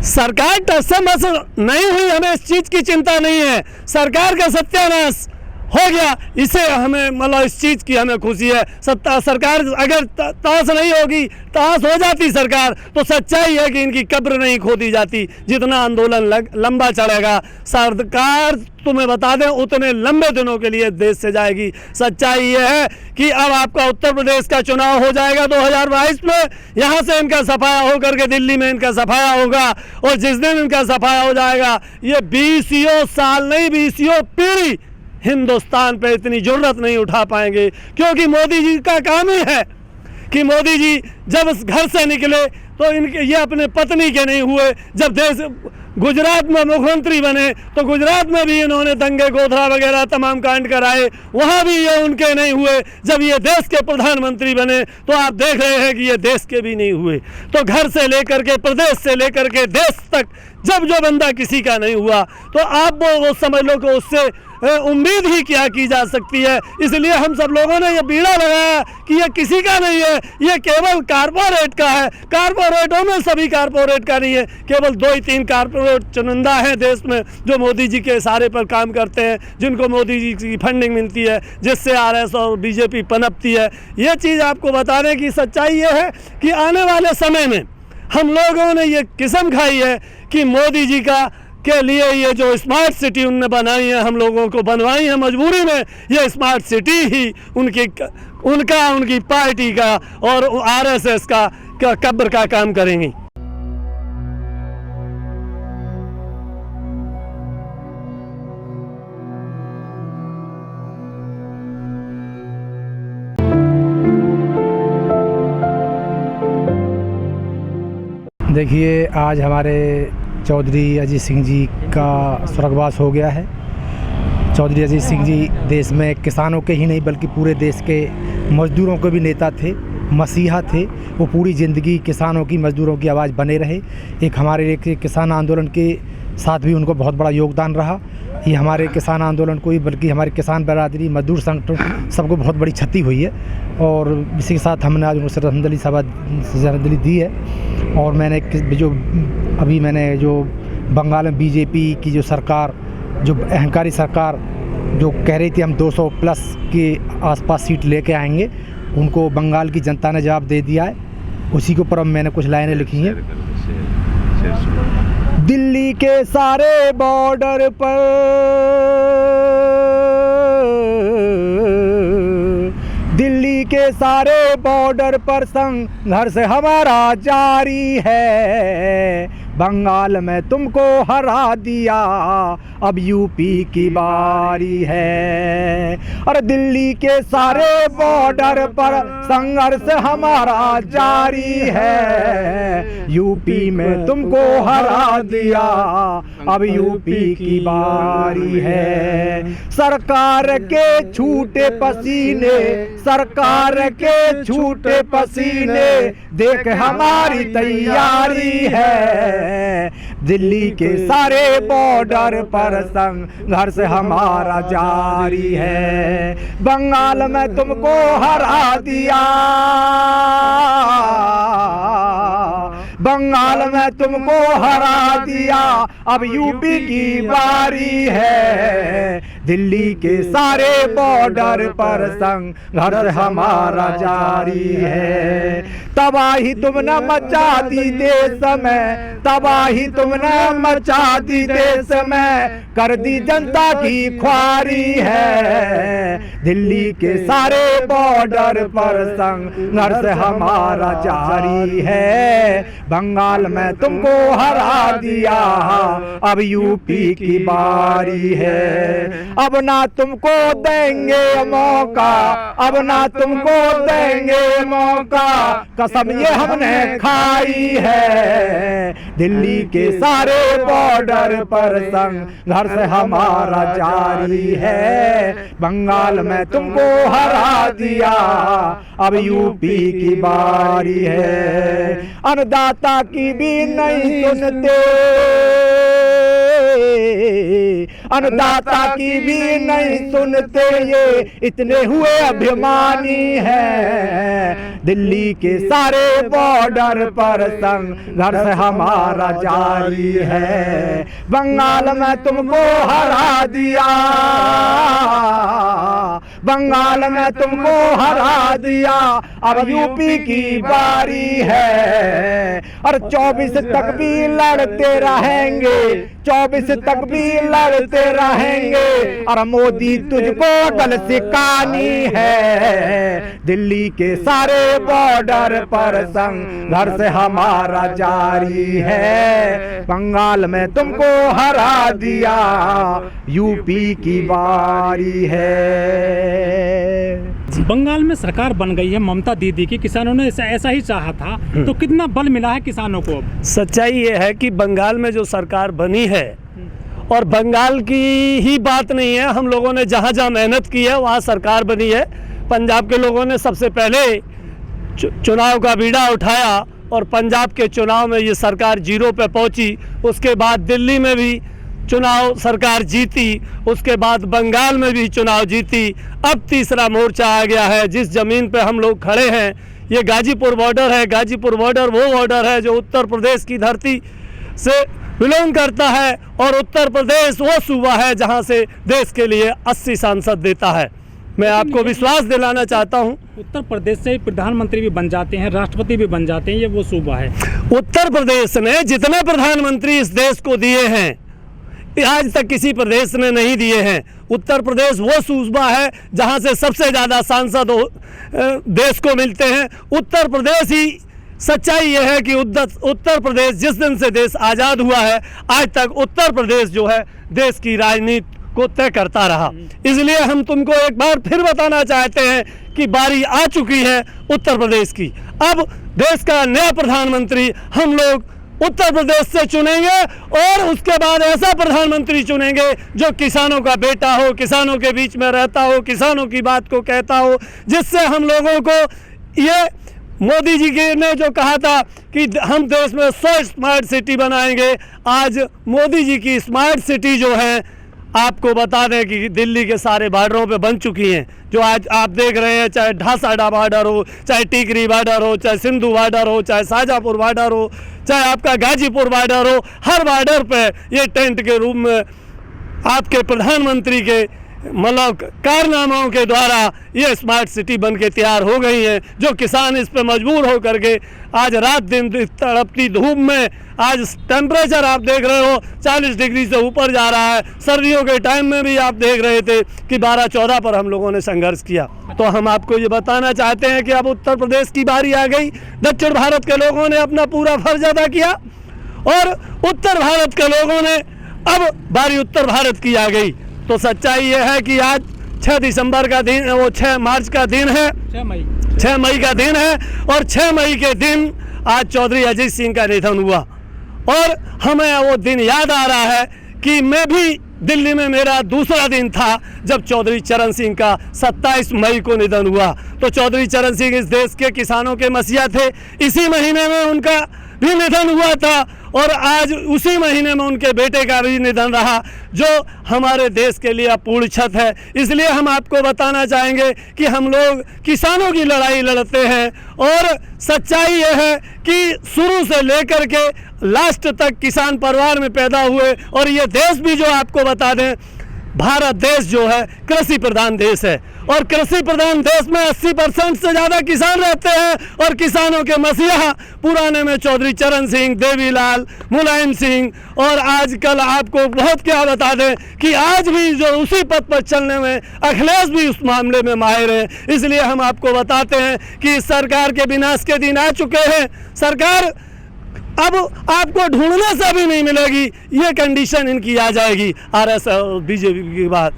सरकार टसमस नहीं हुई, हमें इस चीज़ की चिंता नहीं है। सरकार का सत्यानाश हो गया, इसे हमें मतलब इस चीज़ की हमें खुशी है। सरकार अगर ताश नहीं होगी, ताश हो जाती सरकार, तो सच्चाई है कि इनकी कब्र नहीं खोदी जाती। जितना आंदोलन लंबा चलेगा, सरकार तुम्हें बता दें उतने लंबे दिनों के लिए देश से जाएगी। सच्चाई ये है कि अब आपका उत्तर प्रदेश का चुनाव हो जाएगा 2022 में, यहाँ से इनका सफाया होकर के दिल्ली में इनका सफाया होगा, और जिस दिन इनका सफाया हो जाएगा, ये 20 साल नहीं 20 पीढ़ी हिंदुस्तान पे इतनी जरूरत नहीं उठा पाएंगे। क्योंकि मोदी जी का काम ही है कि मोदी जी जब घर से निकले तो इनके ये अपने पत्नी के नहीं हुए। जब देश गुजरात में मुख्यमंत्री बने तो गुजरात में भी इन्होंने दंगे गोधरा वगैरह तमाम कांड कराए, वहाँ भी ये उनके नहीं हुए। जब ये देश के प्रधानमंत्री बने तो आप देख रहे हैं कि ये देश के भी नहीं हुए। तो घर से लेकर के, प्रदेश से लेकर के देश तक जब जो बंदा किसी का नहीं हुआ, तो आप वो समझ लो कि उससे उम्मीद ही क्या की जा सकती है। इसलिए हम सब लोगों ने ये बीड़ा लगाया कि ये किसी का नहीं है, ये केवल कारपोरेट का है। कारपोरेटों में सभी कारपोरेट का नहीं है, केवल 2 ही 3 कारपोरेट चुनिंदा हैं देश में जो मोदी जी के इशारे पर काम करते हैं, जिनको मोदी जी की फंडिंग मिलती है, जिससे आरएस और बीजेपी पनपती है। ये चीज़ आपको बताने की सच्चाई ये है कि आने वाले समय में हम लोगों ने ये कसम खाई है कि मोदी जी के लिए ये जो स्मार्ट सिटी उनने बनाई है, हम लोगों को बनवाई है मजबूरी में, ये स्मार्ट सिटी ही उनकी पार्टी का और आरएसएस का कब्र का काम करेंगी। देखिए, आज हमारे चौधरी अजीत सिंह जी का स्वर्गवास हो गया है। चौधरी अजीत सिंह जी देश में किसानों के ही नहीं बल्कि पूरे देश के मज़दूरों के भी नेता थे, मसीहा थे। वो पूरी ज़िंदगी किसानों की, मज़दूरों की आवाज़ बने रहे। एक हमारे किसान आंदोलन के साथ भी उनको बहुत बड़ा योगदान रहा। ये हमारे किसान आंदोलन को ही बल्कि हमारे किसान बरादरी, मजदूर संगठन सबको बहुत बड़ी क्षति हुई है। और इसी के साथ हमने आज उनको श्रद्धांजलि दी है। और मैंने जो बंगाल में बीजेपी की जो सरकार, जो अहंकारी सरकार जो कह रही थी हम 200 प्लस के आसपास सीट लेके आएंगे, उनको बंगाल की जनता ने जवाब दे दिया है। उसी के ऊपर अब मैंने कुछ लाइनें लिखी हैं। दिल्ली के सारे बॉर्डर पर संघर्ष हमारा जारी है। बंगाल में तुमको हरा दिया, अब यूपी की बारी है। और दिल्ली के सारे बॉर्डर पर संघर्ष हमारा जारी है। यूपी में तुमको हरा दिया, अब यूपी की बारी है। सरकार के छूटे पसीने, सरकार के छूटे पसीने देख हमारी तैयारी है। दिल्ली के सारे बॉर्डर पर संघर्ष हमारा जारी है। बंगाल में तुमको हरा दिया, बंगाल में तुमको हरा दिया, अब यूपी की बारी है। दिल्ली के सारे बॉर्डर पर संघर्ष हमारा जारी है। तबाही तुमने मचा दी देश में, तबाही तुमने मचा दी देश में, कर दी जनता की ख्वारी है। दिल्ली के सारे बॉर्डर पर संघर्ष हमारा जारी है। बंगाल में तुमको हरा दिया, अब यूपी की बारी है। अब ना तुमको देंगे मौका, अब ना तुमको देंगे मौका, कसम ये हमने खाई है। दिल्ली के सारे बॉर्डर पर संघर्ष हमारा जारी है। बंगाल में तुमको हरा दिया, अब यूपी की बारी है। अन्नदाता की भी नहीं सुनते, अन्नदाता की भी नहीं सुनते ये, इतने हुए अभिमानी हैं। दिल्ली के सारे बॉर्डर पर संघर्ष हमारा जारी है। बंगाल में तुमको हरा दिया, बंगाल में तुमको हरा दिया, अब यूपी की बारी है। और 24 तक भी लड़ते रहेंगे, 24 तक भी लड़ते रहेंगे। और मोदी तुझको गल सिकानी है। दिल्ली के सारे बॉर्डर पर संघर्ष हमारा जारी है। बंगाल में तुमको हरा दिया, यूपी की बारी है। बंगाल में सरकार बन गई है ममता दीदी की, किसानों ने ऐसा ही चाहा था, तो कितना बल मिला है किसानों को? सच्चाई ये है कि बंगाल में जो सरकार बनी है, और बंगाल की ही बात नहीं है, हम लोगों ने जहाँ जहाँ मेहनत की है वहाँ सरकार बनी है। पंजाब के लोगों ने सबसे पहले चुनाव का बीड़ा उठाया और पंजाब के चुनाव में ये सरकार 0 पे पहुंची। उसके बाद दिल्ली में भी चुनाव सरकार जीती, उसके बाद बंगाल में भी चुनाव जीती। अब तीसरा मोर्चा आ गया है। जिस ज़मीन पे हम लोग खड़े हैं ये गाजीपुर बॉर्डर है। गाजीपुर बॉर्डर वो बॉर्डर है जो उत्तर प्रदेश की धरती से बिलोंग करता है, और उत्तर प्रदेश वो सूबा है जहां से देश के लिए 80 सांसद देता है। मैं आपको विश्वास दिलाना चाहता हूं, उत्तर प्रदेश से प्रधानमंत्री भी बन जाते हैं, राष्ट्रपति भी बन जाते हैं, ये वो सूबा है। उत्तर प्रदेश ने जितने प्रधानमंत्री इस देश को दिए हैं आज तक किसी प्रदेश ने नहीं दिए हैं। उत्तर प्रदेश वो सूबा है जहां से सबसे ज़्यादा सांसद देश को मिलते हैं। उत्तर प्रदेश ही, सच्चाई यह है कि उत्तर प्रदेश जिस दिन से देश आज़ाद हुआ है आज तक उत्तर प्रदेश जो है देश की राजनीति को तय करता रहा। इसलिए हम तुमको एक बार फिर बताना चाहते हैं कि बारी आ चुकी है उत्तर प्रदेश की। अब देश का नया प्रधानमंत्री हम लोग उत्तर प्रदेश से चुनेंगे, और उसके बाद ऐसा प्रधानमंत्री चुनेंगे जो किसानों का बेटा हो, किसानों के बीच में रहता हो, किसानों की बात को कहता हो, जिससे हम लोगों को ये मोदी जी ने जो कहा था कि हम देश में 100 स्मार्ट सिटी बनाएंगे, आज मोदी जी की स्मार्ट सिटी जो है आपको बता दें कि दिल्ली के सारे बॉर्डरों पे बन चुकी हैं। जो आज आप देख रहे हैं, चाहे ढासाडा बॉर्डर हो, चाहे टिकरी बॉर्डर हो, चाहे सिंधु बॉर्डर हो, चाहे शाहजहाँपुर बॉर्डर हो, चाहे आपका गाजीपुर बॉर्डर हो, हर बॉर्डर पे ये टेंट के रूप में आपके प्रधानमंत्री के मतलब कारनामों के द्वारा ये स्मार्ट सिटी बन के तैयार हो गई है। जो किसान इस पे मजबूर हो करके आज रात दिन तड़पती धूप में, आज टेम्परेचर आप देख रहे हो 40 डिग्री से ऊपर जा रहा है। सर्दियों के टाइम में भी आप देख रहे थे कि 12-14 पर हम लोगों ने संघर्ष किया। तो हम आपको ये बताना चाहते हैं कि अब उत्तर प्रदेश की बारी आ गई। दक्षिण भारत के लोगों ने अपना पूरा फर्ज अदा किया, और उत्तर भारत के लोगों ने अब बारी उत्तर भारत की आ गई। तो सच्चाई ये है कि आज 6 दिसंबर का दिन, वो 6 मार्च का दिन है, 6 मई का दिन है, और 6 मई के दिन आज चौधरी अजीत सिंह का निधन हुआ। और हमें वो दिन याद आ रहा है कि मैं भी दिल्ली में, मेरा दूसरा दिन था जब चौधरी चरण सिंह का 27 मई को निधन हुआ। तो चौधरी चरण सिंह इस देश के किसानों के मसीहा थे। इसी महीने में उनका भी निधन हुआ था, और आज उसी महीने में उनके बेटे का भी निधन रहा, जो हमारे देश के लिए अपूर्ण क्षत है। इसलिए हम आपको बताना चाहेंगे कि हम लोग किसानों की लड़ाई लड़ते हैं, और सच्चाई यह है कि शुरू से लेकर के लास्ट तक किसान परिवार में पैदा हुए। और ये देश भी जो आपको बता दें, भारत देश जो है कृषि प्रधान देश है, और कृषि प्रधान देश में 80% से ज़्यादा किसान रहते हैं। और किसानों के मसीहा पुराने में चौधरी चरण सिंह, देवीलाल, मुलायम सिंह, और आजकल आपको बहुत क्या बता दें कि आज भी जो उसी पथ पर चलने में अखिलेश भी उस मामले में माहिर हैं। इसलिए हम आपको बताते हैं कि इस सरकार के विनाश के दिन आ चुके हैं। सरकार अब आपको ढूंढने से भी नहीं मिलेगी, ये कंडीशन इनकी आ जाएगी आरएसएस और बीजेपी की बात।